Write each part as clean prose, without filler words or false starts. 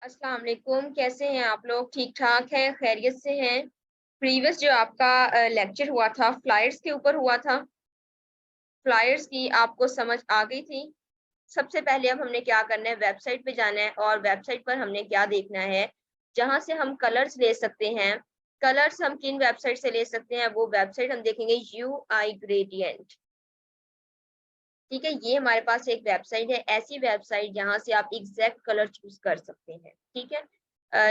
अस्सलाम वालेकुम। कैसे हैं आप लोग? ठीक ठाक हैं, खैरियत से हैं? प्रीवियस जो आपका लेक्चर हुआ था फ्लायर्स के ऊपर हुआ था, फ्लायर्स की आपको समझ आ गई थी? सबसे पहले अब हमने क्या करना है, वेबसाइट पे जाना है और वेबसाइट पर हमने क्या देखना है, जहाँ से हम कलर्स ले सकते हैं। कलर्स हम किन वेबसाइट से ले सकते हैं, वो वेबसाइट हम देखेंगे यूआई ग्रेडियंट। ठीक है, ये हमारे पास एक वेबसाइट है, ऐसी वेबसाइट जहाँ से आप एग्जैक्ट कलर चूज कर सकते हैं। ठीक है,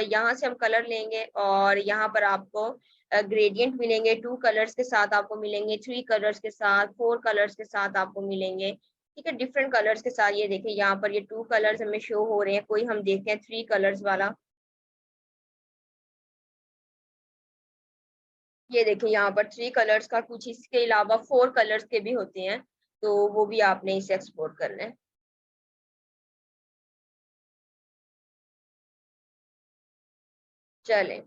यहाँ से हम कलर लेंगे और यहाँ पर आपको ग्रेडियंट मिलेंगे, 2 कलर्स के साथ आपको मिलेंगे, 3 कलर्स के साथ, 4 कलर्स के साथ आपको मिलेंगे। ठीक है, डिफरेंट कलर्स के साथ। ये देखिए यहाँ पर ये 2 कलर्स हमें शो हो रहे हैं, कोई हम देखते हैं 3 कलर्स वाला। ये देखिए यहाँ पर 3 कलर्स का, कुछ इसके अलावा 4 कलर्स के भी होते हैं, तो वो भी आपने इसे एक्सपोर्ट करना है। चलें,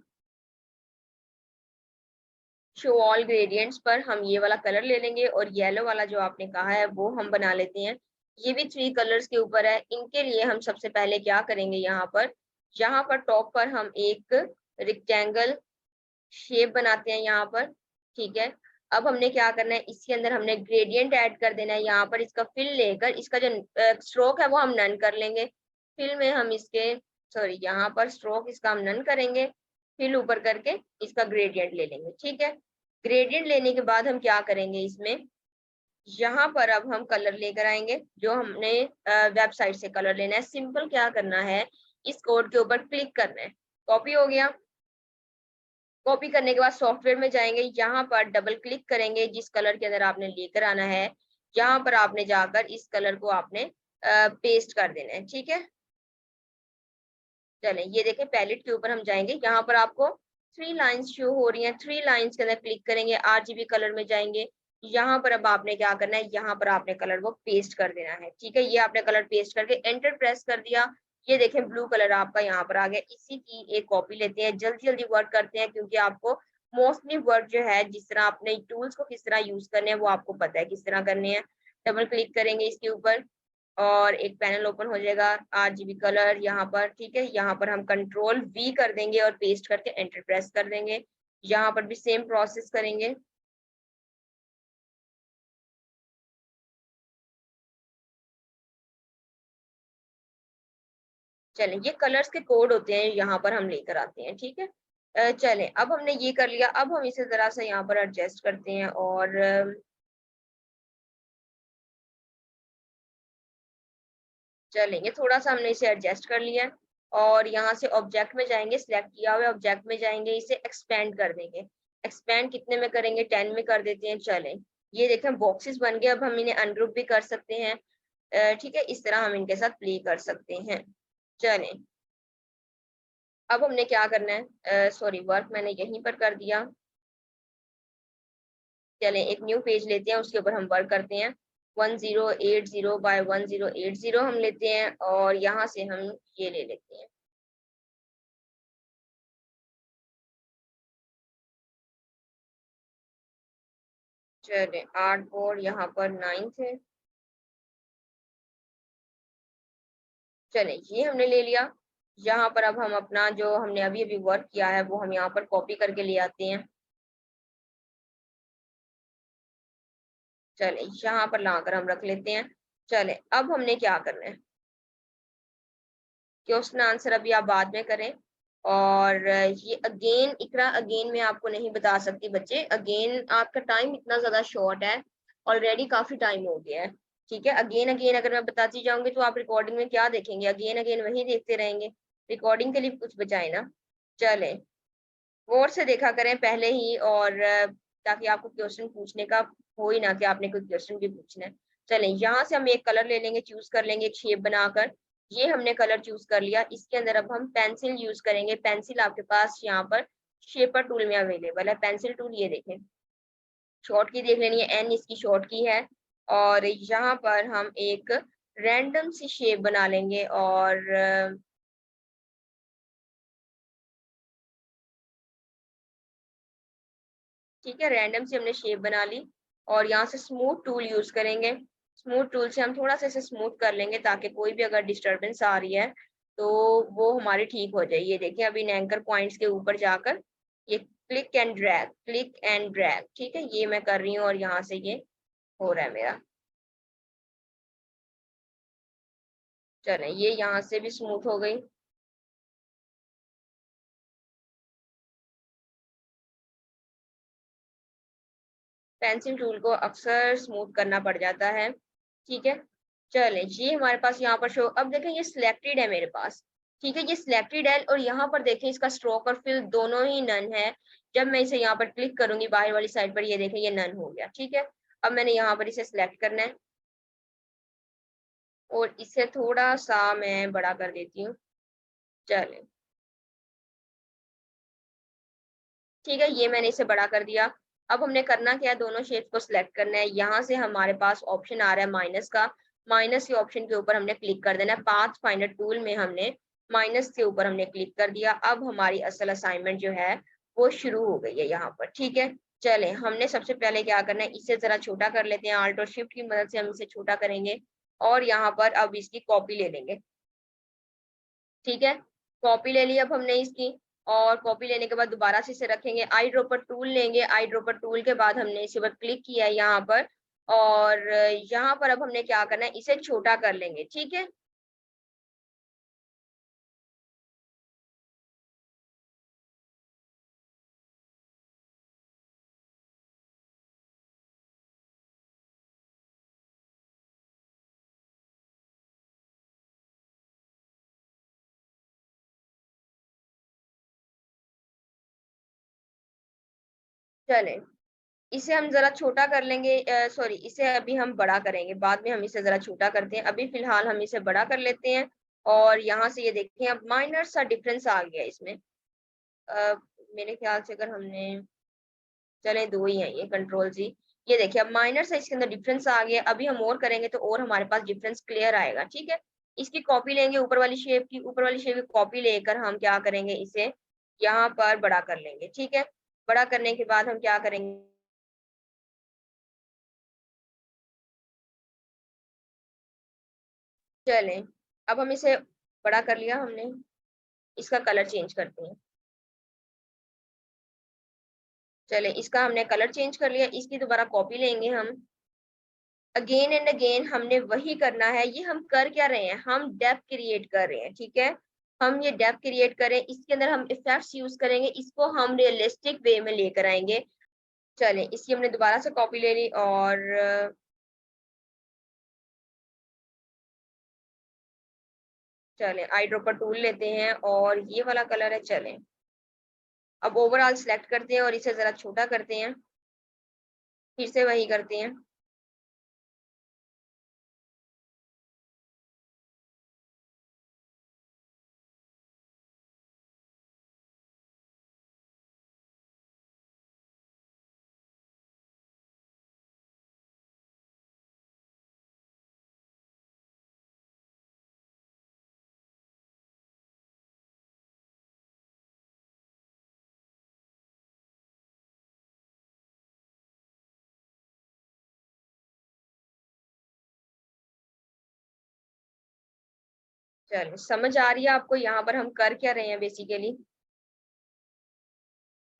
शो ऑल ग्रेडियंट्स पर हम ये वाला कलर ले लेंगे और येलो वाला जो आपने कहा है वो हम बना लेते हैं। ये भी 3 कलर्स के ऊपर है। इनके लिए हम सबसे पहले क्या करेंगे, यहाँ पर टॉप पर हम एक रेक्टेंगल शेप बनाते हैं यहाँ पर। ठीक है, अब हमने क्या करना है, इसके अंदर हमने ग्रेडियंट ऐड कर देना है। यहाँ पर इसका फिल लेकर इसका जो स्ट्रोक है वो हम नन कर लेंगे। फिल में हम इसके सॉरी यहाँ पर स्ट्रोक इसका हम नन करेंगे, फिल ऊपर करके इसका ग्रेडियंट ले लेंगे। ठीक है, ग्रेडियंट लेने के बाद हम क्या करेंगे, इसमें यहाँ पर अब हम कलर लेकर आएंगे, जो हमने वेबसाइट से कलर लेना है। सिंपल क्या करना है, इस कोड के ऊपर क्लिक करना है। कॉपी हो गया। कॉपी करने के बाद सॉफ्टवेयर में जाएंगे, यहाँ पर डबल क्लिक करेंगे, जिस कलर के अंदर आपने लेकर आना है यहाँ पर आपने जाकर इस कलर को आपने पेस्ट कर देना है। ठीक है, चलें ये देखें पैलेट के ऊपर हम जाएंगे, यहाँ पर आपको 3 लाइन्स शो हो रही हैं। 3 लाइन्स के अंदर क्लिक करेंगे, आरजीबी कलर में जाएंगे। यहाँ पर अब आपने क्या करना है, यहाँ पर आपने कलर को पेस्ट कर देना है। ठीक है, ये आपने कलर पेस्ट करके एंटर प्रेस कर दिया। ये देखें ब्लू कलर आपका यहाँ पर आ गया। इसी की एक कॉपी लेते हैं, जल्दी जल्दी वर्क करते हैं, क्योंकि आपको मोस्टली वर्क जो है, जिस तरह आपने टूल्स को किस तरह यूज करने हैं वो आपको पता है किस तरह करने हैं। डबल क्लिक करेंगे इसके ऊपर और एक पैनल ओपन हो जाएगा, आरजीबी कलर यहाँ पर। ठीक है, यहाँ पर हम कंट्रोल वी कर देंगे और पेस्ट करके एंटर प्रेस कर देंगे। यहाँ पर भी सेम प्रोसेस करेंगे। चलें, ये कलर्स के कोड होते हैं, यहाँ पर हम लेकर आते हैं। ठीक है, चलें अब हमने ये कर लिया। अब हम इसे जरा सा यहाँ पर एडजस्ट करते हैं और चलेंगे, थोड़ा सा हमने इसे एडजस्ट कर लिया है और यहाँ से ऑब्जेक्ट में जाएंगे, सिलेक्ट किया हुआ ऑब्जेक्ट में जाएंगे, इसे एक्सपेंड कर देंगे। एक्सपेंड कितने में करेंगे, 10 में कर देते हैं। चलें, ये देखें बॉक्सेस बन गए। अब हम इन्हें अनग्रुप भी कर सकते हैं। ठीक है, इस तरह हम इनके साथ प्ले कर सकते हैं। चलें, अब हमने क्या करना है, सॉरी वर्क मैंने यहीं पर कर दिया। चलें, एक न्यू पेज लेते हैं, उसके ऊपर हम वर्क करते हैं। 1080 बाय 1080 हम लेते हैं और यहाँ से हम ये ले लेते हैं। चलें, 8 बोर्ड यहाँ पर 9 थे। चलें, ये हमने ले लिया। यहाँ पर अब हम अपना जो हमने अभी अभी वर्क किया है वो हम यहाँ पर कॉपी करके ले आते हैं। चलें, यहाँ पर लाकर हम रख लेते हैं। चलें, अब हमने क्या करना है, क्वेश्चन आंसर अभी आप बाद में करें। और ये अगेन इकरा, अगेन मैं आपको नहीं बता सकती बच्चे, अगेन आपका टाइम इतना ज़्यादा शॉर्ट है, ऑलरेडी काफ़ी टाइम हो गया है। ठीक है, अगेन अगेन अगर मैं बताती जाऊंगी तो आप रिकॉर्डिंग में क्या देखेंगे, अगेन अगेन वही देखते रहेंगे। रिकॉर्डिंग के लिए भी कुछ बचाए ना। चलें, गौर से देखा करें पहले ही, और ताकि आपको क्वेश्चन पूछने का हो ही ना कि आपने कोई क्वेश्चन भी पूछना है। चलें, यहाँ से हम एक कलर ले लेंगे, चूज कर लेंगे एक शेप बनाकर। ये हमने कलर चूज कर लिया। इसके अंदर अब हम पेंसिल यूज करेंगे। पेंसिल आपके पास यहाँ पर शेपर टूल में अवेलेबल है। पेंसिल टूल ये देखें, शॉर्ट की देख लेनी है, एन इसकी शॉर्ट की है। और यहाँ पर हम एक रैंडम सी शेप बना लेंगे और ठीक है, रैंडम से हमने शेप बना ली और यहाँ से स्मूथ टूल यूज करेंगे। स्मूथ टूल से हम थोड़ा सा इसे स्मूथ कर लेंगे ताकि कोई भी अगर डिस्टरबेंस आ रही है तो वो हमारी ठीक हो जाए। ये देखिए अब इन एंकर पॉइंट्स के ऊपर जाकर ये क्लिक एंड ड्रैग, ठीक है, ये मैं कर रही हूँ और यहाँ से ये हो रहा है मेरा। चलें, ये यहाँ से भी स्मूथ हो गई। पेंसिल टूल को अक्सर स्मूथ करना पड़ जाता है, ठीक है। चलें, ये हमारे पास यहाँ पर शो, अब देखें ये सिलेक्टेड है मेरे पास, ठीक है, ये सिलेक्टेड है और यहाँ पर देखें इसका स्ट्रोक और फिल दोनों ही नन है। जब मैं इसे यहाँ पर क्लिक करूंगी बाहर वाली साइड पर, ये देखें ये नन हो गया, ठीक है। अब मैंने यहाँ पर इसे सिलेक्ट करना है और इसे थोड़ा सा मैं बड़ा कर देती हूँ। चलें, ठीक है, ये मैंने इसे बड़ा कर दिया। अब हमने करना क्या है, दोनों शेप को सिलेक्ट करना है। यहाँ से हमारे पास ऑप्शन आ रहा है माइनस का, माइनस के ऑप्शन के ऊपर हमने क्लिक कर देना है। पाथ फाइंडर टूल में हमने माइनस के ऊपर हमने क्लिक कर दिया। अब हमारी असल असाइनमेंट जो है वो शुरू हो गई है यहाँ पर, ठीक है। चलें, हमने सबसे पहले क्या करना है, इसे जरा छोटा कर लेते हैं। आल्ट और शिफ्ट की मदद से हम इसे छोटा करेंगे और यहाँ पर अब इसकी कॉपी ले लेंगे, ठीक है। कॉपी ले ली अब हमने इसकी, और कॉपी लेने के बाद दोबारा से इसे रखेंगे। आई ड्रॉपर टूल लेंगे। आई ड्रॉपर टूल के बाद हमने इस पर क्लिक किया है यहाँ पर, और यहाँ पर अब हमने क्या करना है, इसे छोटा कर लेंगे, ठीक है। चलें, इसे हम जरा छोटा कर लेंगे, सॉरी, इसे अभी हम बड़ा करेंगे, बाद में हम इसे जरा छोटा करते हैं। अभी फिलहाल हम इसे बड़ा कर लेते हैं और यहाँ से ये देखें अब माइनर सा डिफरेंस आ गया इसमें। अ, मेरे ख्याल से अगर हमने, चले दो ही है ये, कंट्रोल जी, ये देखिए अब माइनर सा इसके अंदर डिफरेंस आ गया। अभी हम और करेंगे तो और हमारे पास डिफरेंस क्लियर आएगा, ठीक है। इसकी कॉपी लेंगे, ऊपर वाली शेप की, ऊपर वाली शेप की कॉपी लेकर हम क्या करेंगे, इसे यहाँ पर बड़ा कर लेंगे, ठीक है। बड़ा करने के बाद हम क्या करेंगे, चलें, अब हम इसे बड़ा कर लिया हमने, इसका कलर चेंज करते हैं। चलें, इसका हमने कलर चेंज कर लिया, इसकी दोबारा कॉपी लेंगे हम। अगेन एंड अगेन हमने वही करना है। ये हम कर क्या रहे हैं, हम डेप्थ क्रिएट कर रहे हैं, ठीक है। हम ये डेप्थ क्रिएट करें, इसके अंदर हम इफेक्ट्स यूज करेंगे, इसको हम रियलिस्टिक वे में लेकर आएंगे। चलें, इसकी हमने दोबारा से कॉपी ले ली और चलें आई ड्रॉपर टूल लेते हैं और ये वाला कलर है। चलें, अब ओवरऑल सेलेक्ट करते हैं और इसे जरा छोटा करते हैं, फिर से वही करते हैं। चलो, समझ आ रही है आपको यहाँ पर हम कर क्या रहे हैं बेसिकली।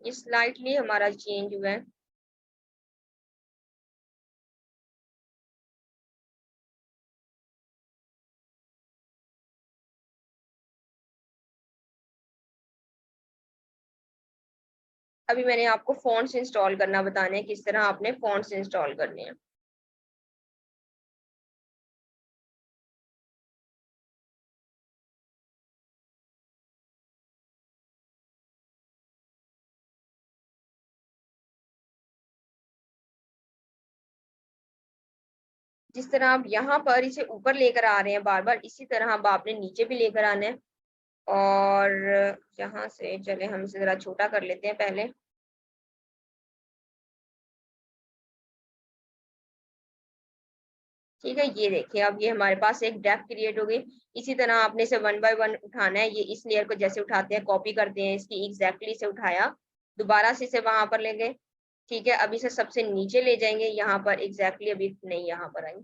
ये स्लाइटली हमारा चेंज हुआ है। अभी मैंने आपको फ़ॉन्ट्स इंस्टॉल करना बताने हैं, किस तरह आपने फ़ॉन्ट्स इंस्टॉल करने हैं। जिस तरह आप यहाँ पर इसे ऊपर लेकर आ रहे हैं बार-बार, इसी तरह अब आपने नीचे भी लेकर आना है। और यहाँ से चले हम इसे ज़रा छोटा कर लेते हैं पहले। ठीक है, ये देखिए अब ये हमारे पास एक डेप्थ क्रिएट हो गई। इसी तरह आपने इसे वन बाय वन उठाना है। ये इस लेयर को जैसे उठाते हैं, कॉपी करते हैं, इसकी एग्जैक्टली से उठाया, दोबारा से इसे वहां पर ले गए, ठीक है। अब इसे सबसे नीचे ले जाएंगे, यहाँ पर एग्जैक्टली अभी नहीं, यहाँ पर आई,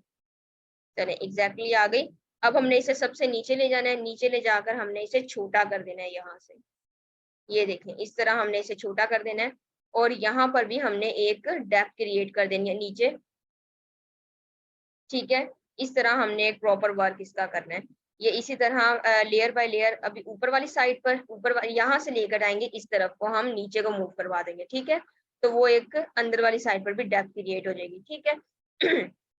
चले एग्जैक्टली आ गई। अब हमने इसे सबसे नीचे ले जाना है, नीचे ले जाकर हमने इसे छोटा कर देना है यहाँ से। ये देखें, इस तरह हमने इसे छोटा कर देना है और यहाँ पर भी हमने एक डेप्थ क्रिएट कर देनी है नीचे, ठीक है। इस तरह हमने एक प्रॉपर वर्क इसका करना है। ये इसी तरह लेयर बाय लेयर अभी ऊपर वाली साइड पर यहाँ से लेकर आएंगे, इस तरफ को हम नीचे को मूव करवा देंगे, ठीक है। तो वो एक अंदर वाली साइड पर भी डेप्थ क्रिएट हो जाएगी, ठीक है।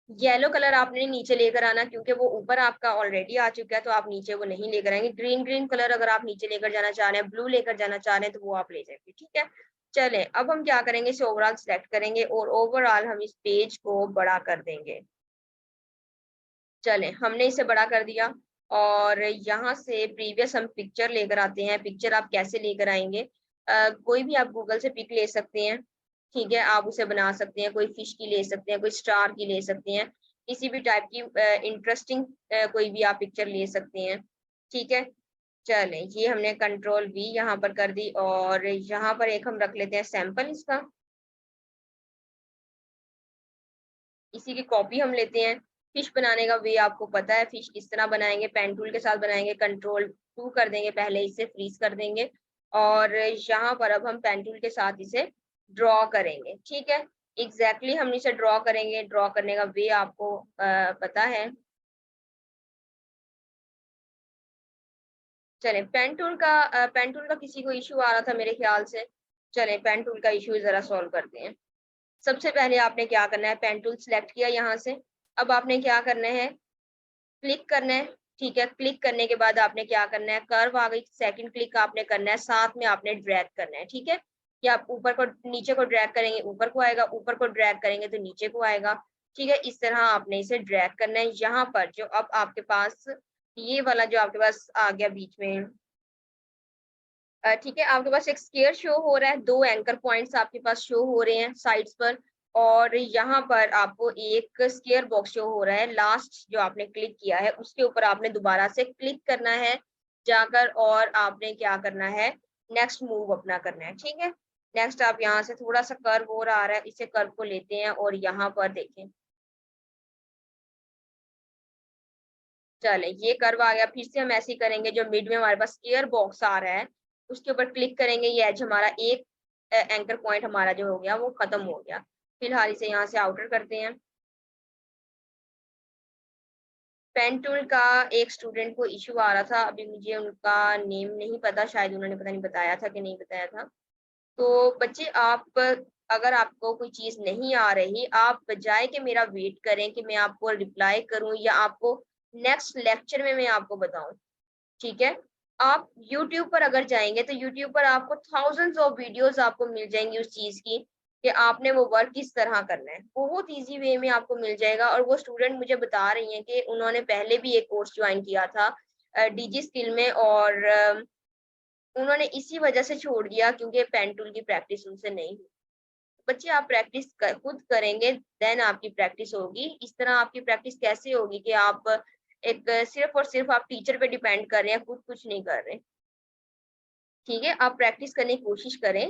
येलो कलर आपने नीचे लेकर आना, क्योंकि वो ऊपर आपका ऑलरेडी आ चुका है, तो आप नीचे वो नहीं लेकर आएंगे। ग्रीन कलर अगर आप नीचे लेकर जाना चाह रहे हैं, ब्लू लेकर जाना चाह रहे हैं, तो वो आप ले जाएंगे, ठीक है। चलें, अब हम क्या करेंगे, इसे ओवरऑल सेलेक्ट करेंगे और ओवरऑल हम इस पेज को बड़ा कर देंगे। चलें, हमने इसे बड़ा कर दिया और यहाँ से प्रीवियस हम पिक्चर लेकर आते हैं। पिक्चर आप कैसे लेकर आएंगे, कोई भी आप गूगल से पिक ले सकते हैं, ठीक है। आप उसे बना सकते हैं, कोई फिश की ले सकते हैं, कोई स्टार की ले सकते हैं, किसी भी टाइप की इंटरेस्टिंग कोई भी आप पिक्चर ले सकते हैं, ठीक है। चलें, ये हमने कंट्रोल वी यहाँ पर कर दी और यहाँ पर एक हम रख लेते हैं सैंपल इसका, इसी की कॉपी हम लेते हैं। फिश बनाने का वे आपको पता है, फिश किस तरह बनाएंगे, पेन टूल के साथ बनाएंगे। कंट्रोल 2 कर देंगे, पहले इसे फ्रीज कर देंगे और यहाँ पर अब हम पेन टूल के साथ इसे ड्रॉ करेंगे, ठीक है। एग्जैक्टली हम इसे ड्रॉ करेंगे, ड्रॉ करने का वे आपको पता है। चलें, पेन टूल का किसी को इशू आ रहा था मेरे ख्याल से। चलें, पेन टूल का इशू जरा सॉल्व करते हैं। सबसे पहले आपने क्या करना है, पेन टूल सेलेक्ट किया यहाँ से। अब आपने क्या करना है, क्लिक करना है, ठीक है। क्लिक करने के बाद आपने क्या करना है, कर्व आ गई, सेकंड क्लिक आपने करना है, साथ में आपने ड्रैग करना है, ठीक है। या आप ऊपर को नीचे को ड्रैग करेंगे ऊपर को आएगा, ऊपर को ड्रैग करेंगे तो नीचे को आएगा, ठीक है। इस तरह आपने इसे ड्रैग करना है। यहाँ पर जो अब आपके पास ये वाला जो आपके पास आ गया बीच में, ठीक है, आपके पास एक स्क्वायर शो हो रहा है, 2 एंकर पॉइंट्स आपके पास शो हो रहे हैं साइड्स पर और यहाँ पर आपको एक स्क्वायर बॉक्स शो हो रहा है। लास्ट जो आपने क्लिक किया है उसके ऊपर आपने दोबारा से क्लिक करना है जाकर और आपने क्या करना है, नेक्स्ट मूव अपना करना है, ठीक है। नेक्स्ट आप यहाँ से थोड़ा सा कर्व और आ रहा है, इसे कर्व को लेते हैं और यहाँ पर देखें, चले ये कर्व आ गया। फिर से हम ऐसे ही करेंगे, जो मिड में हमारे पास स्क्वायर बॉक्स आ रहा है उसके ऊपर क्लिक करेंगे, ये एज हमारा एक एंकर पॉइंट हमारा जो हो गया वो खत्म हो गया। फिलहाल इसे यहाँ से आउटर करते हैं। पेन टूल का एक स्टूडेंट को इशू आ रहा था, अभी मुझे उनका नेम नहीं पता, शायद उन्होंने पता नहीं बताया था कि नहीं बताया था। तो बच्चे आप, अगर आपको कोई चीज नहीं आ रही, आप बजाय कि मेरा वेट करें कि मैं आपको रिप्लाई करूं या आपको नेक्स्ट लेक्चर में मैं आपको बताऊं, ठीक है। आप YouTube पर अगर जाएँगे तो YouTube पर आपको थाउज़ेंड्स ऑफ वीडियोज़ आपको मिल जाएँगी उस चीज़ की, कि आपने वो वर्क किस तरह करना है। बहुत ईज़ी वे में आपको मिल जाएगा और वो स्टूडेंट मुझे बता रही हैं कि उन्होंने पहले भी एक कोर्स जॉइन किया था डीजी स्किल में और उन्होंने इसी वजह से छोड़ दिया क्योंकि पेन टूल की प्रैक्टिस उनसे नहीं हुई। बच्चे आप प्रैक्टिस खुद करेंगे देन आपकी प्रैक्टिस होगी। इस तरह आपकी प्रैक्टिस कैसे होगी कि आप एक सिर्फ और सिर्फ आप टीचर पे डिपेंड कर रहे हैं, खुद कुछ नहीं कर रहे, ठीक है। आप प्रैक्टिस करने की कोशिश करें।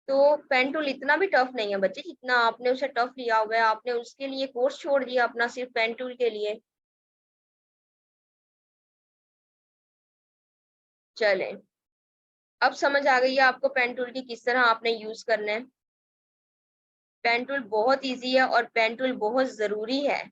तो पेन टूल इतना भी टफ नहीं है बच्चे, जितना आपने उसे टफ लिया हुआ है। आपने उसके लिए कोर्स छोड़ दिया अपना सिर्फ पेन टूल के लिए। चलें, अब समझ आ गई है आपको पेन टूल की किस तरह आपने यूज करना है। पेन टूल बहुत इजी है और पेन टूल बहुत जरूरी है,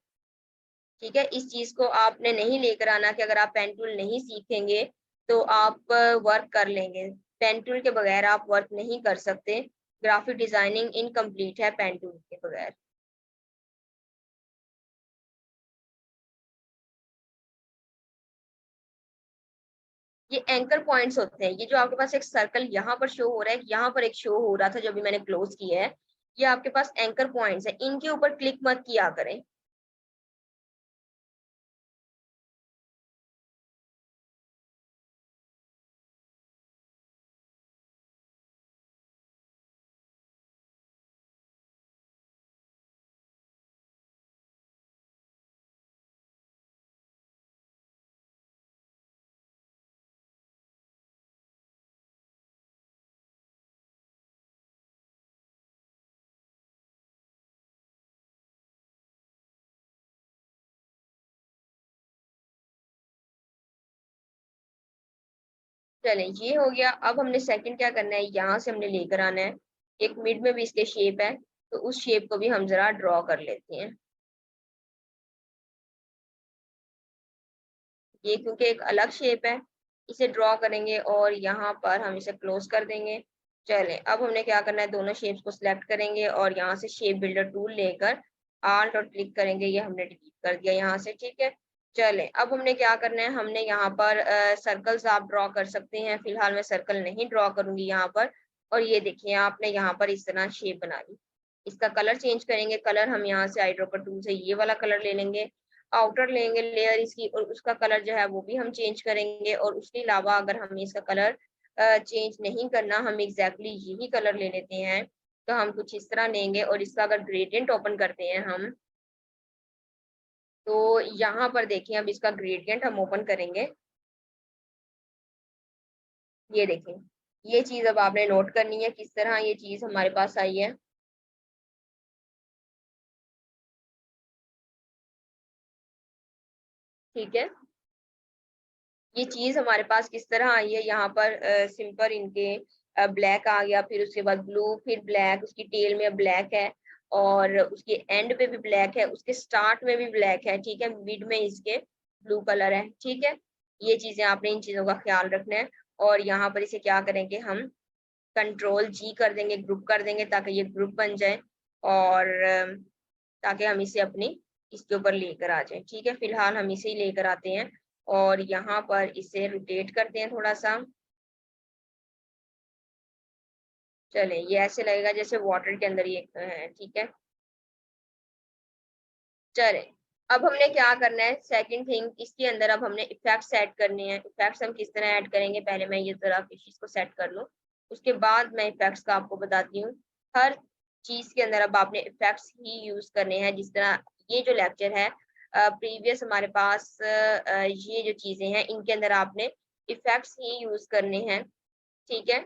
ठीक है। इस चीज को आपने नहीं लेकर आना कि अगर आप पेन टूल नहीं सीखेंगे तो आप वर्क कर लेंगे। पेन टूल के बगैर आप वर्क नहीं कर सकते। ग्राफिक डिजाइनिंग इनकम्प्लीट है पेन टूल के बगैर। ये एंकर पॉइंट्स होते हैं, ये जो आपके पास एक सर्कल यहाँ पर शो हो रहा है, यहाँ पर एक शो हो रहा था जो अभी मैंने क्लोज किया है, ये आपके पास एंकर पॉइंट्स है, इनके ऊपर क्लिक मत किया करें। चलें ये हो गया। अब हमने सेकंड क्या करना है, यहाँ से हमने लेकर आना है, एक मिड में भी इसके शेप है, तो उस शेप को भी हम ज़रा ड्रॉ कर लेते हैं। ये क्योंकि एक अलग शेप है, इसे ड्रॉ करेंगे और यहाँ पर हम इसे क्लोज कर देंगे। चलें अब हमने क्या करना है, दोनों शेप्स को सिलेक्ट करेंगे और यहाँ से शेप बिल्डर टूल लेकर आल्ट और क्लिक करेंगे, ये हमने डिलीट कर दिया यहाँ से, ठीक है। चलें अब हमने क्या करना है, हमने यहाँ पर सर्कल्स आप ड्रॉ कर सकते हैं, फिलहाल मैं सर्कल नहीं ड्रॉ करूंगी यहाँ पर। और ये देखिए आपने यहाँ पर इस तरह शेप बना ली। इसका कलर चेंज करेंगे, कलर हम यहाँ से आईड्रॉपर टूल से ये वाला कलर ले लेंगे, आउटर लेंगे लेयर इसकी और उसका कलर जो है वो भी हम चेंज करेंगे। और उसके अलावा अगर हमें इसका कलर चेंज नहीं करना, हम एग्जैक्टली यही कलर ले लेते हैं, तो हम कुछ इस तरह लेंगे और इसका अगर ग्रेडियंट ओपन करते हैं हम, तो यहाँ पर देखिए अब इसका ग्रेडियंट हम ओपन करेंगे। ये देखें, ये चीज अब आपने नोट करनी है किस तरह ये चीज हमारे पास आई है। ठीक है, ये चीज हमारे पास किस तरह आई है, यहाँ पर सिंपल इनके ब्लैक आ गया, फिर उसके बाद ब्लू, फिर ब्लैक, उसकी टेल में ब्लैक है और उसके एंड पे भी ब्लैक है, उसके स्टार्ट में भी ब्लैक है, ठीक है, मिड में इसके ब्लू कलर है, ठीक है। ये चीजें आपने इन चीजों का ख्याल रखना है। और यहाँ पर इसे क्या करेंगे, हम कंट्रोल जी कर देंगे, ग्रुप कर देंगे ताकि ये ग्रुप बन जाए और ताकि हम इसे अपनी इसके ऊपर लेकर आ जाए, ठीक है। फिलहाल हम इसे ही लेकर आते हैं और यहाँ पर इसे रोटेट करते हैं थोड़ा सा। चलें ये ऐसे लगेगा जैसे वाटर के अंदर ये है, ठीक है। चलें अब हमने क्या करना है, सेकंड थिंग इसके अंदर अब हमने इफेक्ट्स ऐड करने हैं। इफेक्ट्स हम किस तरह ऐड करेंगे, पहले मैं ये जरा चीज को सेट कर लूँ, उसके बाद मैं इफेक्ट्स का आपको बताती हूँ। हर चीज के अंदर अब आपने इफेक्ट्स ही यूज करने हैं। जिस तरह ये जो लेक्चर है प्रीवियस हमारे पास ये जो चीजें हैं इनके अंदर आपने इफेक्ट्स ही यूज करने हैं, ठीक है।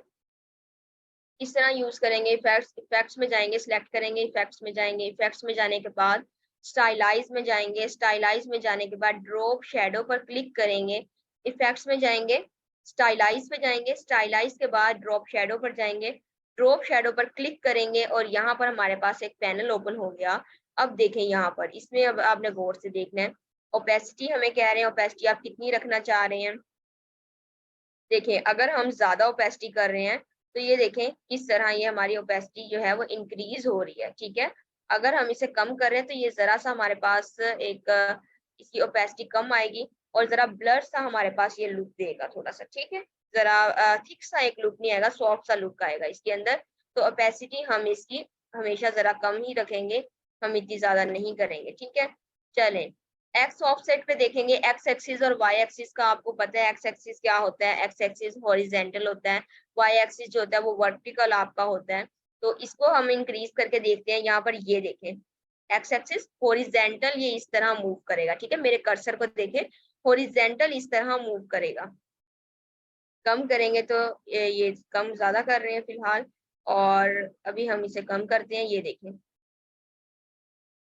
इस तरह यूज करेंगे, इफेक्ट्स इफेक्ट्स में जाएंगे, सिलेक्ट करेंगे, इफेक्ट्स में जाएंगे, इफेक्ट्स में जाने के बाद स्टाइलाइज में जाएंगे, स्टाइलाइज में जाने के बाद ड्रॉप शैडो पर क्लिक करेंगे, इफेक्ट्स में जाएंगे, स्टाइलाइज पे जाएंगे, स्टाइलाइज के बाद ड्रॉप शैडो पर जाएंगे, ड्रॉप शैडो पर क्लिक करेंगे और यहाँ पर हमारे पास एक पैनल ओपन हो गया। अब देखें यहाँ पर इसमें अब आपने गौर से देखना है, ओपेसिटी हमें कह रहे हैं, ओपेसिटी आप कितनी रखना चाह रहे हैं। देखें अगर हम ज्यादा ओपेसिटी कर रहे हैं तो ये देखें किस तरह ये हमारी ओपेसिटी जो है वो इंक्रीज हो रही है, ठीक है। अगर हम इसे कम कर रहे हैं तो ये जरा सा हमारे पास एक इसकी ओपेसिटी कम आएगी और जरा ब्लर सा हमारे पास ये लुक देगा थोड़ा सा, ठीक है। जरा थिक सा एक लुक नहीं आएगा, सॉफ्ट सा लुक आएगा इसके अंदर। तो ओपेसिटी हम इसकी हमेशा जरा कम ही रखेंगे, हम इतनी ज्यादा नहीं करेंगे, ठीक है। चलें एक्स ऑफसेट पे देखेंगे, एक्स एक्सिस और वाई एक्सिस का आपको पता है। एक्स एक्सिस क्या होता है, एक्स एक्सिस हॉरिजेंटल होता है, वाई एक्सिस जो होता है वो वर्टिकल आपका होता है। तो इसको हम इंक्रीज करके देखते हैं, यहाँ पर ये देखें एक्स एक्सिस हॉरिजेंटल ये इस तरह मूव करेगा, ठीक है। मेरे कर्सर को देखें, हॉरिजेंटल इस तरह मूव करेगा। कम करेंगे तो ये कम ज्यादा कर रहे हैं फिलहाल, और अभी हम इसे कम करते हैं, ये देखें,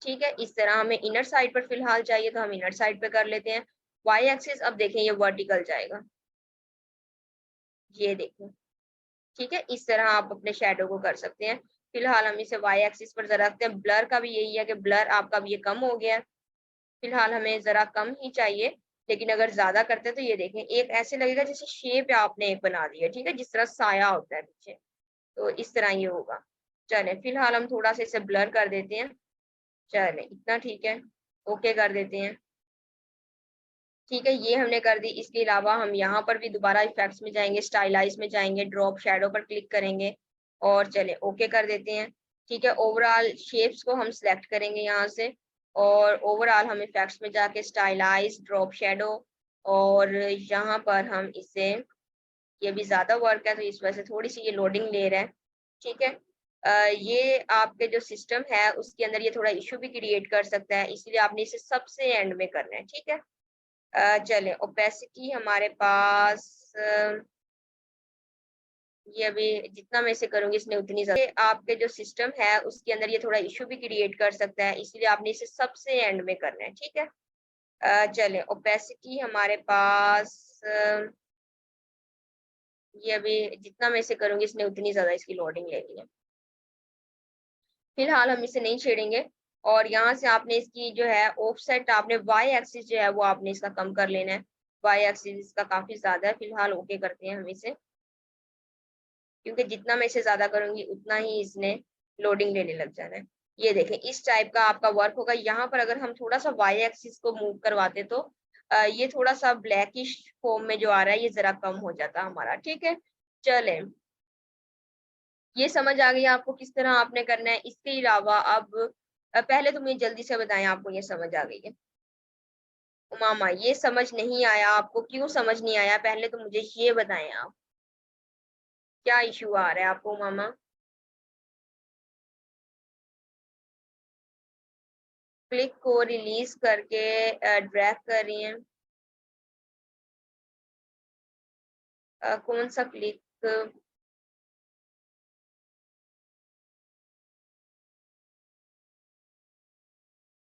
ठीक है। इस तरह हमें इनर साइड पर फिलहाल चाहिए तो हम इनर साइड पे कर लेते हैं। वाई एक्सिस अब देखें ये वर्टिकल जाएगा, ये देखें, ठीक है। इस तरह आप अपने शैडो को कर सकते हैं। फिलहाल हम इसे वाई एक्सिस पर जरा रखते हैं। ब्लर का भी यही है कि ब्लर आपका अब ये कम हो गया है, फिलहाल हमें जरा कम ही चाहिए। लेकिन अगर ज्यादा करते हैं तो ये देखें एक ऐसे लगेगा जैसे शेप आपने एक बना दी है, ठीक है, जिस तरह साया होता है पीछे, तो इस तरह ये होगा। चलें फिलहाल हम थोड़ा सा इसे ब्लर कर देते हैं। चलें इतना ठीक है, ओके कर देते हैं, ठीक है। ये हमने कर दी। इसके अलावा हम यहाँ पर भी दोबारा इफेक्ट्स में जाएंगे, स्टाइलाइज में जाएंगे, ड्रॉप शैडो पर क्लिक करेंगे और चले ओके कर देते हैं, ठीक है। ओवरऑल शेप्स को हम सिलेक्ट करेंगे यहाँ से और ओवरऑल हम इफेक्ट्स में जाके स्टाइलाइज, ड्रॉप शैडो, और यहाँ पर हम इसे, ये भी ज्यादा वर्क है तो इस वजह से थोड़ी सी ये लोडिंग ले रहा है, ठीक है। ये आपके जो सिस्टम है उसके अंदर ये थोड़ा इशू भी क्रिएट कर सकता है, इसलिए आपने इसे सबसे एंड में करना है, ठीक है। चलें ओपेसिटी हमारे पास ये अभी जितना मैं इसे करूंगी इसने उतनी ज्यादा, आपके जो सिस्टम है उसके अंदर ये थोड़ा इशू भी क्रिएट कर सकता है, इसलिए आपने इसे सबसे एंड में करना है, ठीक है। चलें ओपेसिटी हमारे पास ये अभी जितना मैं इसे करूंगी इसने उतनी ज्यादा इसकी लोडिंग लेनी है। फिलहाल हम इसे नहीं छेड़ेंगे। और यहाँ से आपने इसकी जो है ऑफसेट, आपने वाई एक्सिस जो है वो आपने इसका कम कर लेना है। वाई एक्सिस इसका काफी ज्यादा है। फिलहाल ओके करते हैं हम इसे, क्योंकि जितना मैं इसे ज्यादा करूंगी उतना ही इसने लोडिंग लेने लग जाना है। ये देखें इस टाइप का आपका वर्क होगा। यहाँ पर अगर हम थोड़ा सा वाई एक्सिस को मूव करवाते तो ये थोड़ा सा ब्लैकिश फॉर्म में जो आ रहा है ये जरा कम हो जाता हमारा। ठीक है, चले, ये समझ आ गई आपको किस तरह आपने करना है। इसके अलावा अब पहले तो मुझे जल्दी से बताएं आपको ये समझ आ गई है। उमामा, ये समझ नहीं आया आपको, क्यों समझ नहीं आया पहले तो मुझे ये बताएं आप, क्या इशू आ रहा है आपको उमामा? क्लिक को रिलीज करके ड्रैग कर रही हैं। कौन सा क्लिक?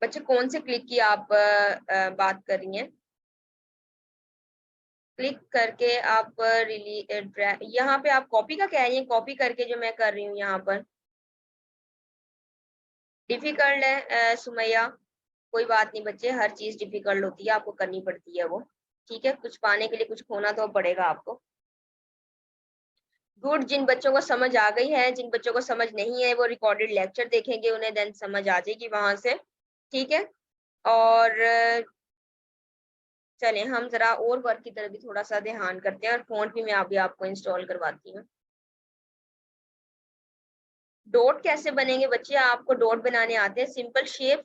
बच्चे कौन से क्लिक की आप बात कर रही हैं? क्लिक करके आप यहाँ पे आप कॉपी का कह रही हैं, कॉपी करके जो मैं कर रही हूँ यहाँ पर डिफिकल्ट है सुमैया। कोई बात नहीं बच्चे, हर चीज डिफिकल्ट होती है, आपको करनी पड़ती है वो। ठीक है, कुछ पाने के लिए कुछ खोना तो पड़ेगा आपको। गुड, जिन बच्चों को समझ आ गई है, जिन बच्चों को समझ नहीं है वो रिकॉर्डेड लेक्चर देखेंगे, उन्हें देन समझ आ जाएगी वहां से। ठीक है, और चलें हम जरा और वर्क की तरफ भी थोड़ा सा ध्यान करते हैं, और फॉन्ट भी मैं अभी आपको इंस्टॉल करवाती हूँ। डॉट कैसे बनेंगे बच्चे? आपको डॉट बनाने आते हैं? सिंपल शेप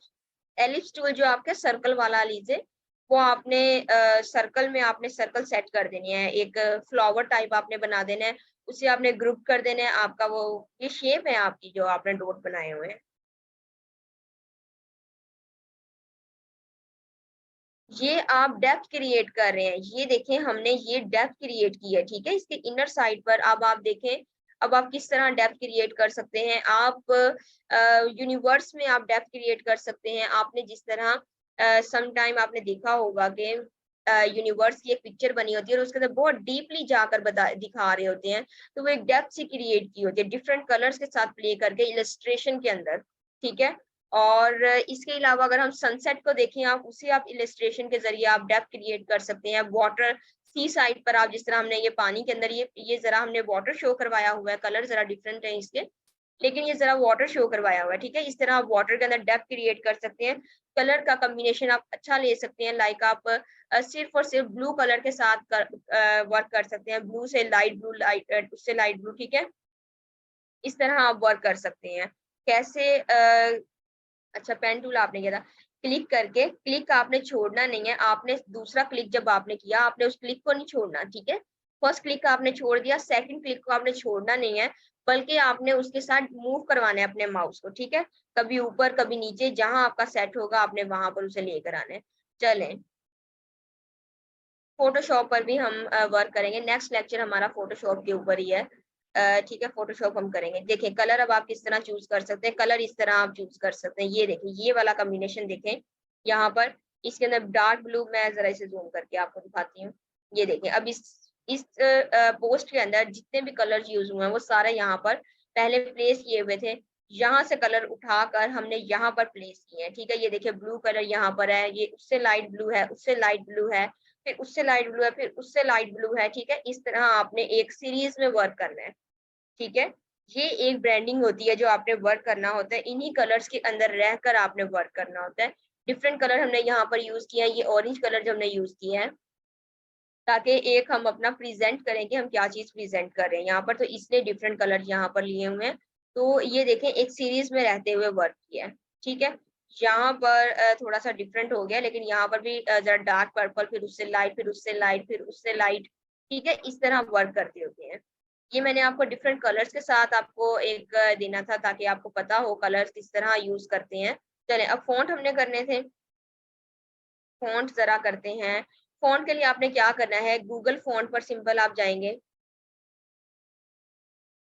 एलिप्स टूल जो आपके सर्कल वाला लीजिए, वो आपने सर्कल में आपने सर्कल सेट कर देनी है, एक फ्लावर टाइप आपने बना देना है, उसे आपने ग्रुप कर देना है। आपका वो ये शेप है आपकी जो आपने डॉट बनाए हुए हैं। ये आप डेप्थ क्रिएट कर रहे हैं, ये देखें हमने ये डेप्थ क्रिएट की है। ठीक है, इसके इनर साइड पर अब आप देखें, अब आप किस तरह डेप्थ क्रिएट कर सकते हैं। आप यूनिवर्स में आप डेप्थ क्रिएट कर सकते हैं। आपने जिस तरह सम टाइम आपने देखा होगा कि यूनिवर्स की एक पिक्चर बनी होती है और उसके अंदर बहुत डीपली जाकर बता दिखा रहे होते हैं, तो वो एक डेप्थ से क्रिएट की होती है डिफरेंट कलर्स के साथ प्ले करके इलस्ट्रेशन के अंदर। ठीक है, और इसके अलावा अगर हम सनसेट को देखें, आप उसे आप इलस्ट्रेशन के जरिए आप डेप्थ क्रिएट कर सकते हैं। वाटर सी साइड पर आप जिस तरह हमने ये पानी के अंदर ये जरा हमने वाटर शो करवाया हुआ है, कलर जरा डिफरेंट है इसके, लेकिन ये जरा वाटर शो करवाया हुआ है। ठीक है, इस तरह आप वाटर के अंदर डेप्थ क्रिएट कर सकते हैं। कलर का कॉम्बिनेशन आप अच्छा ले सकते हैं, लाइक आप सिर्फ और सिर्फ ब्लू कलर के साथ वर्क कर सकते हैं, ब्लू से लाइट ब्लू, लाइट उससे लाइट ब्लू। ठीक है, इस तरह आप वर्क कर सकते हैं। कैसे अच्छा, पेन टूल आपने किया था, क्लिक करके, क्लिक आपने छोड़ना नहीं है। आपने दूसरा क्लिक जब आपने किया, आपने उस क्लिक को नहीं छोड़ना। ठीक है, फर्स्ट क्लिक आपने छोड़ दिया, सेकंड क्लिक को आपने छोड़ना नहीं है, बल्कि आपने उसके साथ मूव करवाना है अपने माउस को। ठीक है, कभी ऊपर कभी नीचे, जहां आपका सेट होगा आपने वहां पर उसे लेकर आना है। चलें, फोटोशॉप पर भी हम वर्क करेंगे। नेक्स्ट लेक्चर हमारा फोटोशॉप के ऊपर ही है। ठीक है, फोटोशॉप हम करेंगे। देखें कलर अब आप किस तरह चूज कर सकते हैं, कलर इस तरह आप चूज कर सकते हैं। ये देखें, ये वाला कॉम्बिनेशन देखें यहाँ पर, इसके अंदर डार्क ब्लू, मैं जरा इसे जूम करके आपको दिखाती हूँ। ये देखें, अब इस पोस्ट के अंदर जितने भी कलर यूज हुए हैं वो सारे यहाँ पर पहले प्लेस किए हुए थे। यहाँ से कलर उठाकर हमने यहाँ पर प्लेस किए हैं। ठीक है, ये देखिए ब्लू कलर यहाँ पर है, ये उससे लाइट ब्लू है, उससे लाइट ब्लू है, फिर उससे लाइट ब्लू है, फिर उससे लाइट ब्लू है। ठीक है, इस तरह आपने एक सीरीज में वर्क करना है। ठीक है, ये एक ब्रांडिंग होती है जो आपने वर्क करना होता है, इन्हीं कलर्स के अंदर रहकर आपने वर्क करना होता है। डिफरेंट कलर हमने यहाँ पर यूज किया है, ये ऑरेंज कलर जो हमने यूज किया है, ताकि एक हम अपना प्रेजेंट करें कि हम क्या चीज प्रेजेंट कर रहे हैं यहाँ पर, तो इसलिए डिफरेंट कलर यहाँ पर लिए हुए हैं। तो ये देखें एक सीरीज में रहते हुए वर्क किया है। ठीक है, यहाँ पर थोड़ा सा डिफरेंट हो गया, लेकिन यहाँ पर भी जरा डार्क पर्पल, फिर उससे लाइट, फिर उससे लाइट, फिर उससे लाइट। ठीक है, इस तरह वर्क करते होते हैं। ये मैंने आपको डिफरेंट कलर्स के साथ आपको एक देना था, ताकि आपको पता हो कलर्स किस तरह यूज करते हैं। चले, अब फॉन्ट हमने करने थे, फॉन्ट जरा करते हैं। फॉन्ट के लिए आपने क्या करना है, गूगल फॉन्ट पर सिंपल आप जाएंगे।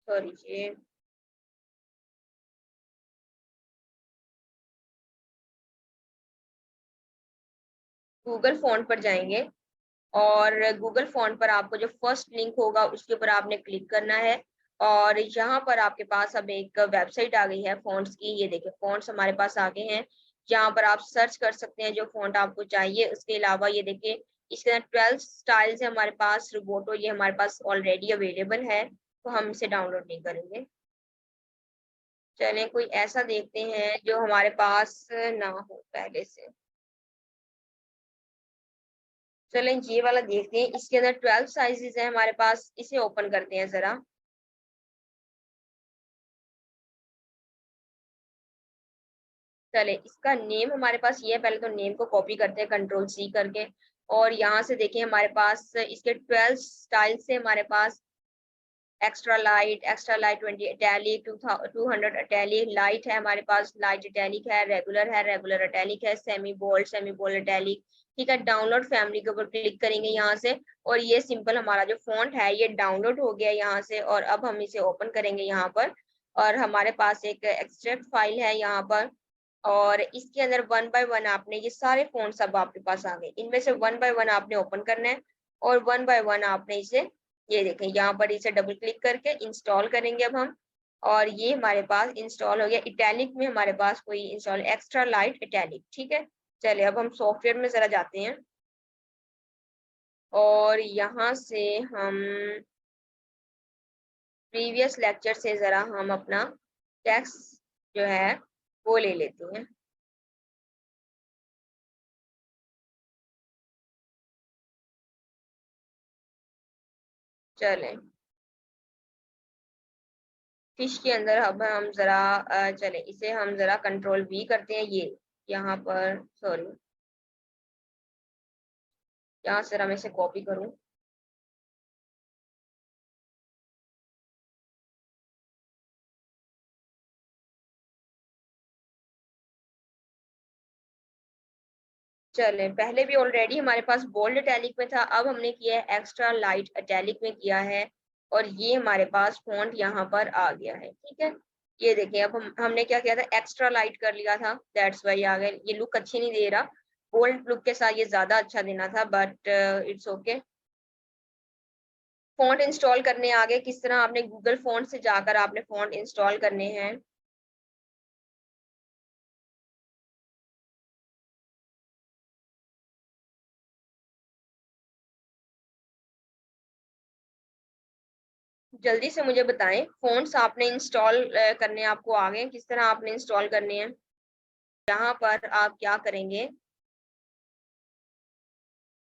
सॉरी ये गूगल फॉन्ट पर जाएंगे, और गूगल फ़ॉन्ट पर आपको जो फर्स्ट लिंक होगा उसके ऊपर आपने क्लिक करना है और यहाँ पर आपके पास अब एक वेबसाइट आ गई है फ़ॉन्ट्स की। ये देखिए फ़ॉन्ट्स हमारे पास आ गए हैं। यहाँ पर आप सर्च कर सकते हैं जो फ़ॉन्ट आपको चाहिए। उसके अलावा ये देखिए इसके अंदर 12 स्टाइल्स है हमारे पास। रोबोटो ये हमारे पास ऑलरेडी अवेलेबल है, तो हम इसे डाउनलोड नहीं करेंगे। चलें कोई ऐसा देखते हैं जो हमारे पास ना हो पहले से। चलें ये वाला देखते हैं। इसके अंदर 12 साइज़ेज़ हैं हमारे पास। इसे ओपन करते हैं ज़रा। चले इसका नेम हमारे पास ये है। पहले तो नेम को कॉपी करते हैं कंट्रोल सी करके और यहाँ से देखिए हमारे पास इसके 12 स्टाइल से हमारे पास extra light 20 italic 200 italic light है हमारे पास। लाइट इटैलिक है, रेगुलर इटैलिक है, सेमी बोल्ड इटैलिक। ठीक है, डाउनलोड फैमिली के ऊपर क्लिक करेंगे यहाँ से और ये सिंपल हमारा जो फॉन्ट है ये डाउनलोड हो गया यहाँ से और अब हम इसे ओपन करेंगे यहाँ पर और हमारे पास एक एक्सट्रैक्ट फाइल है यहाँ पर और इसके अंदर वन बाय वन आपने ये सारे फ़ॉन्ट्स अब आपके पास आ गए। इनमें से वन बाय वन आपने ओपन करना है और वन बाय वन आपने इसे ये देखें यहाँ पर इसे डबल क्लिक करके इंस्टॉल करेंगे अब हम और ये हमारे पास इंस्टॉल हो गया। इटैलिक में हमारे पास कोई इंस्टॉल एक्स्ट्रा लाइट इटैलिक। ठीक है, चलिए अब हम सॉफ्टवेयर में ज़रा जाते हैं और यहाँ से हम प्रीवियस लेक्चर से ज़रा हम अपना टेक्स्ट जो है वो ले लेते हैं। चलें फिश के अंदर अब हम ज़रा चलें इसे हम ज़रा कंट्रोल वी करते हैं। ये यहाँ पर सॉरी यहाँ से ज़रा मैं इसे कॉपी करूँ। चलें पहले भी ऑलरेडी हमारे पास बोल्ड इटैलिक में था, अब हमने किया है एक्स्ट्रा लाइट इटैलिक में किया है और ये हमारे पास फ़ॉन्ट यहाँ पर आ गया है। ठीक है, ये देखिए अब हमने क्या किया था एक्स्ट्रा लाइट कर लिया था दैट्स व्हाई आ गया। ये लुक अच्छी नहीं दे रहा, बोल्ड लुक के साथ ये ज़्यादा अच्छा देना था but it's okay. Font install करने आ गए। किस तरह आपने गूगल फ़ॉन्ट से जाकर आपने फ़ॉन्ट इंस्टॉल करने हैं। जल्दी से मुझे बताएं फ़ॉन्ट्स आपने इंस्टॉल करने आपको आ गए, किस तरह आपने इंस्टॉल करने हैं। यहाँ पर आप क्या करेंगे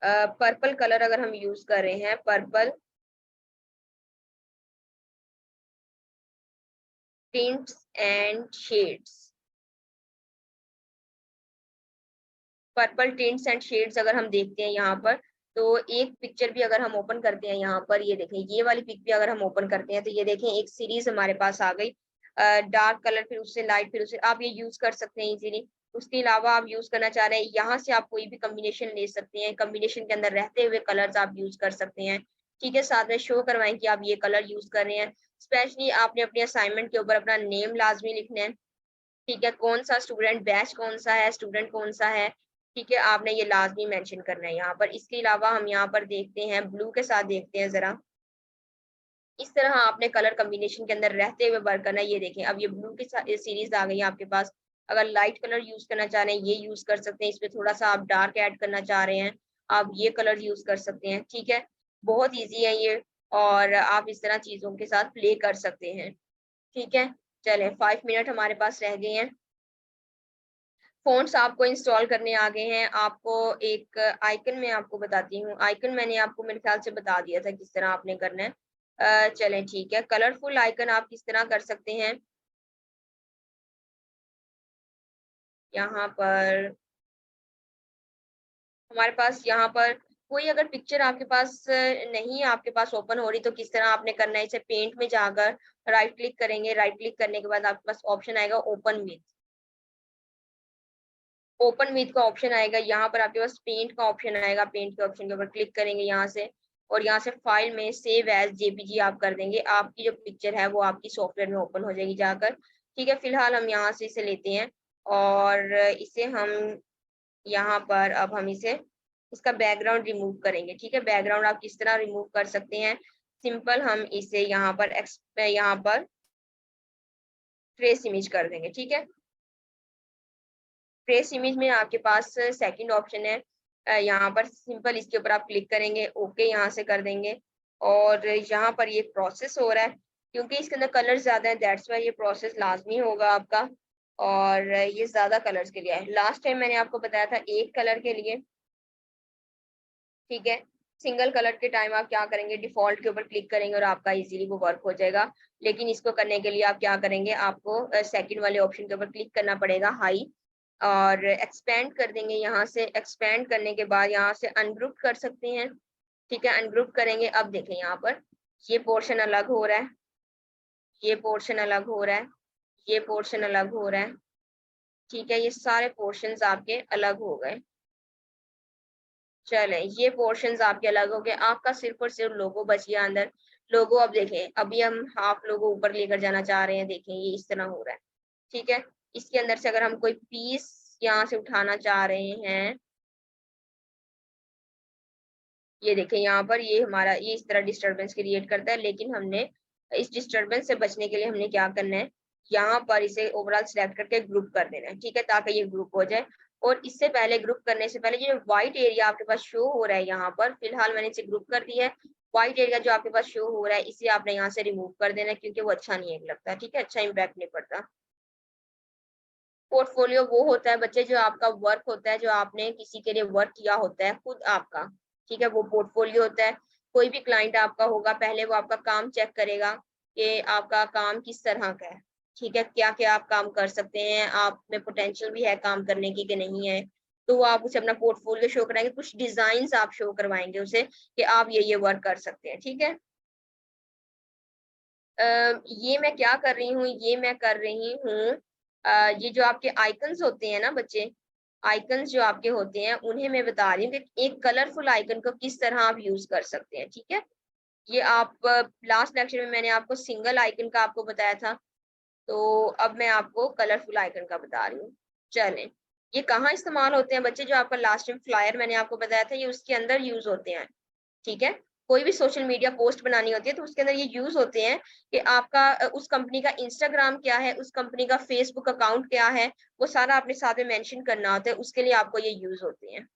पर्पल कलर अगर हम यूज़ कर रहे हैं purple tints and shades, purple tints and shades अगर हम देखते हैं यहाँ पर तो एक पिक्चर भी अगर हम ओपन करते हैं यहाँ पर ये देखें ये वाली पिक भी अगर हम ओपन करते हैं तो ये देखें एक सीरीज हमारे पास आ गई। डार्क कलर फिर उससे लाइट फिर उससे आप ये यूज कर सकते हैं इजीली। उसके अलावा आप यूज करना चाह रहे हैं यहाँ से आप कोई भी कम्बिनेशन ले सकते हैं, कम्बिनेशन के अंदर रहते हुए कलर्स आप यूज कर सकते हैं। ठीक है, साथ में शो करवाएं कि आप ये कलर यूज कर रहे हैं। स्पेशली आपने अपने असाइनमेंट के ऊपर अपना नेम लाजमी लिखना है। ठीक है, कौन सा स्टूडेंट बैच कौन सा है, स्टूडेंट कौन सा है। ठीक है, आपने ये लाजमी मेंशन करना है यहाँ पर। इसके अलावा हम यहाँ पर देखते हैं ब्लू के साथ देखते हैं ज़रा। इस तरह आपने कलर कॉम्बिनेशन के अंदर रहते हुए वर्क करना है। ये देखें अब ये ब्लू की सीरीज आ गई है आपके पास। अगर लाइट कलर यूज करना चाह रहे हैं ये यूज कर सकते हैं। इसमें थोड़ा सा आप डार्क ऐड करना चाह रहे हैं आप ये कलर यूज कर सकते हैं। ठीक है, बहुत ईजी है ये और आप इस तरह चीज़ों के साथ प्ले कर सकते हैं। ठीक है, चलें 5 मिनट हमारे पास रह गए हैं। फ़ॉन्ट्स आपको इंस्टॉल करने आ गए हैं। आपको एक आइकन मैं आपको बताती हूँ। आइकन मैंने आपको मेरे ख़्याल से बता दिया था किस तरह आपने करना है। चलें ठीक है, कलरफुल आइकन आप किस तरह कर सकते हैं। यहाँ पर हमारे पास यहाँ पर कोई अगर पिक्चर आपके पास नहीं है आपके पास ओपन हो रही तो किस तरह आपने करना है। इसे पेंट में जाकर राइट क्लिक करेंगे। राइट क्लिक करने के बाद आपके पास ऑप्शन आएगा ओपन विथ। ओपन विथ का ऑप्शन आएगा, यहाँ पर आपके पास पेंट का ऑप्शन आएगा। पेंट के ऑप्शन के ऊपर क्लिक करेंगे यहाँ से और यहाँ से फाइल में सेव एज जेपीजी आप कर देंगे। आपकी जो पिक्चर है वो आपकी सॉफ्टवेयर में ओपन हो जाएगी जाकर। ठीक है, फिलहाल हम यहाँ से इसे लेते हैं और इसे हम यहाँ पर अब हम इसे इसका बैकग्राउंड रिमूव करेंगे। ठीक है, बैकग्राउंड आप किस तरह रिमूव कर सकते हैं, सिंपल हम इसे यहाँ पर ट्रेस इमेज कर देंगे। ठीक है, ट्रेस इमेज में आपके पास सेकंड ऑप्शन है, यहाँ पर सिंपल इसके ऊपर आप क्लिक करेंगे, ओके यहाँ से कर देंगे। और यहाँ पर ये प्रोसेस हो रहा है क्योंकि इसके अंदर कलर ज्यादा है, दैट्स वाई ये प्रोसेस लाजमी होगा आपका। और ये ज्यादा कलर्स के लिए है, लास्ट टाइम मैंने आपको बताया था एक कलर के लिए। ठीक है, सिंगल कलर के टाइम आप क्या करेंगे, डिफॉल्ट के ऊपर क्लिक करेंगे और आपका इजीली वो वर्क हो जाएगा। लेकिन इसको करने के लिए आप क्या करेंगे, आपको सेकंड वाले ऑप्शन के ऊपर क्लिक करना पड़ेगा, हाई, और एक्सपेंड कर देंगे। यहाँ से एक्सपेंड करने के बाद यहाँ से अनग्रुप कर सकते हैं। ठीक है, अनग्रुप करेंगे। अब देखें यहाँ पर ये पोर्शन अलग हो रहा है, ये पोर्शन अलग हो रहा है, ये पोर्शन अलग हो रहा है। ठीक है, ये सारे पोर्शंस आपके अलग हो गए। चले, ये पोर्शंस आपके अलग हो गए, आपका सिर्फ और सिर्फ लोगो बच गया अंदर। लोगो अब देखें, अभी हम हाफ लोगो ऊपर लेकर जाना चाह रहे हैं, देखें ये इस तरह हो रहा है। ठीक है, इसके अंदर से अगर हम कोई पीस यहाँ से उठाना चाह रहे हैं, ये देखें यहाँ पर ये हमारा ये इस तरह डिस्टरबेंस क्रिएट करता है। लेकिन हमने इस डिस्टरबेंस से बचने के लिए हमने क्या करना है, यहाँ पर इसे ओवरऑल सिलेक्ट करके ग्रुप कर देना है। ठीक है, ताकि ये ग्रुप हो जाए। और इससे पहले ग्रुप करने से पहले ये व्हाइट एरिया आपके पास शो हो रहा है, यहाँ पर फिलहाल मैंने इसे ग्रुप कर दिया है। व्हाइट एरिया जो आपके पास शो हो रहा है इसे आपने यहाँ से रिमूव कर देना है, क्योंकि वो अच्छा नहीं लगता। ठीक है, अच्छा इम्पैक्ट नहीं पड़ता। पोर्टफोलियो वो होता है बच्चे, जो आपका वर्क होता है, जो आपने किसी के लिए वर्क किया होता है खुद आपका। ठीक है, वो पोर्टफोलियो होता है। कोई भी क्लाइंट आपका होगा, पहले वो आपका काम चेक करेगा कि आपका काम किस तरह का है। ठीक है, क्या क्या आप काम कर सकते हैं, आप में पोटेंशियल भी है काम करने की कि नहीं है। तो वो आप उसे अपना पोर्टफोलियो शो कराएंगे, कुछ डिजाइन आप शो करवाएंगे उसे कि आप ये वर्क कर सकते हैं। ठीक है, ये मैं क्या कर रही हूँ, ये मैं कर रही हूँ, ये जो आपके आइकन्स होते हैं ना बच्चे, आइकन्स जो आपके होते हैं उन्हें मैं बता रही हूँ कि एक कलरफुल आइकन को किस तरह आप यूज कर सकते हैं। ठीक है, ये आप लास्ट लेक्चर में मैंने आपको सिंगल आइकन का आपको बताया था, तो अब मैं आपको कलरफुल आइकन का बता रही हूँ। चलें, ये कहाँ इस्तेमाल होते हैं बच्चे, जो आपका लास्ट टाइम फ्लायर मैंने आपको बताया था, ये उसके अंदर यूज होते हैं। ठीक है, कोई भी सोशल मीडिया पोस्ट बनानी होती है तो उसके अंदर ये यूज होते हैं कि आपका उस कंपनी का इंस्टाग्राम क्या है, उस कंपनी का फेसबुक अकाउंट क्या है, वो सारा आपने साथ में मेंशन करना होता है, उसके लिए आपको ये यूज होते हैं।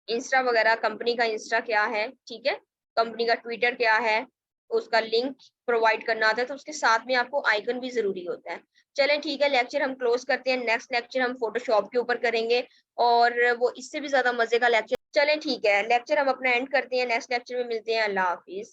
इंस्टा वगैरह, कंपनी का इंस्टा क्या है, ठीक है, कंपनी का ट्विटर क्या है, उसका लिंक प्रोवाइड करना होता है, तो उसके साथ में आपको आइकन भी जरूरी होता है। चलें ठीक है, लेक्चर हम क्लोज करते हैं। नेक्स्ट लेक्चर हम फोटोशॉप के ऊपर करेंगे और वो इससे भी ज्यादा मजे का लेक्चर। चलें ठीक है, लेक्चर हम अपना एंड करते हैं, नेक्स्ट लेक्चर में मिलते हैं। अल्लाह हाफिज।